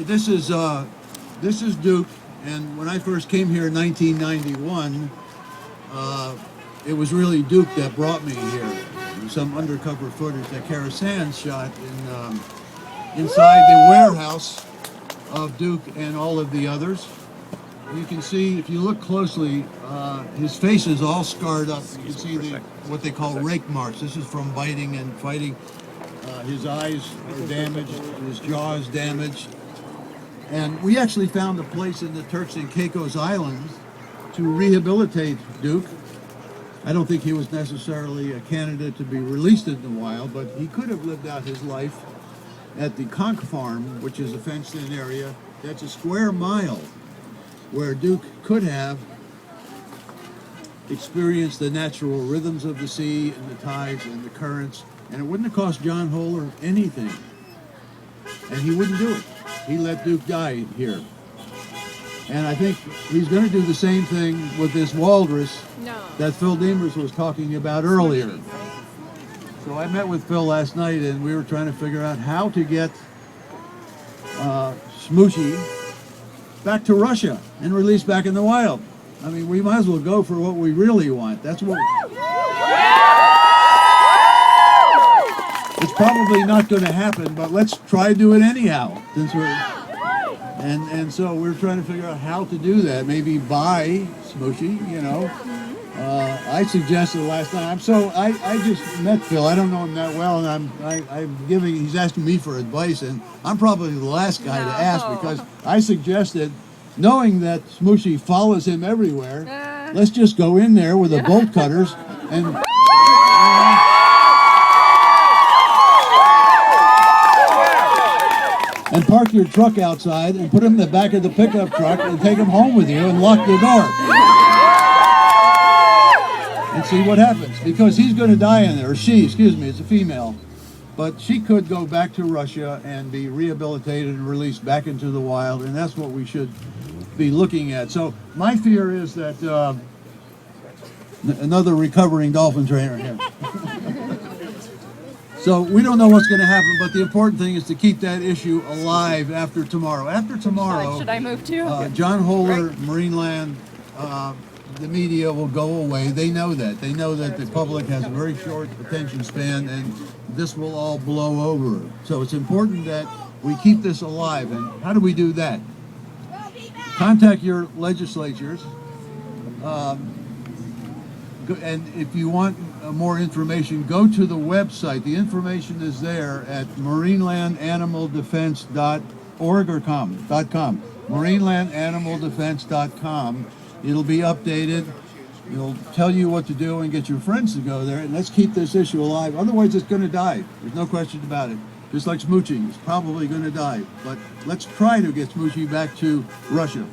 this is Duke, and when I first came here in 1991, it was really Duke that brought me here. Some undercover footage that Kara Sands shot inside the warehouse of Duke and all of the others. You can see, if you look closely, his face is all scarred up. You can see what they call rake marks. This is from biting and fighting. His eyes are damaged, his jaw is damaged. And we actually found a place in the Turks and Caicos Islands to rehabilitate Duke. I don't think he was necessarily a candidate to be released in the wild, but he could have lived out his life at the Conch Farm, which is a fenced-in area. That's a square mile where Duke could have experienced the natural rhythms of the sea and the tides and the currents, and it wouldn't have cost John Holer anything. And he wouldn't do it. He let Duke die here. And I think he's going to do the same thing with this walrus that Phil Demers was talking about earlier. So I met with Phil last night, and we were trying to figure out how to get Smooshy back to Russia and released back in the wild. I mean, we might as well go for what we really want. That's what... It's probably not going to happen, but let's try to do it anyhow. Since we're, and so we're trying to figure out how to do that. Maybe buy Smooshy, you know. I suggested last night. I just met Phil. I don't know him that well, and he's asking me for advice, and I'm probably the last guy to ask, because I suggested, knowing that Smooshy follows him everywhere, let's just go in there with the bolt cutters and park your truck outside and put him in the back of the pickup truck and take him home with you and lock the door. And see what happens, because he's going to die in there, or she, excuse me, it's a female. But she could go back to Russia and be rehabilitated and released back into the wild, and that's what we should be looking at. So my fear is that another recovering dolphin trainer here. So we don't know what's going to happen, but the important thing is to keep that issue alive after tomorrow. After tomorrow, should I move too? John Holer, Marineland, the media will go away. They know that. They know that the public has a very short attention span, and this will all blow over. So it's important that we keep this alive. And how do we do that? Contact your legislatures. And if you want more information, go to the website. The information is there at marinelandanimalDefense.org or .com. marinelandanimalDefense.com. It'll be updated. It'll tell you what to do and get your friends to go there. And let's keep this issue alive. Otherwise, it's going to die. There's no question about it. Just like Smoochy, it's probably going to die. But let's try to get Smoochy back to Russia.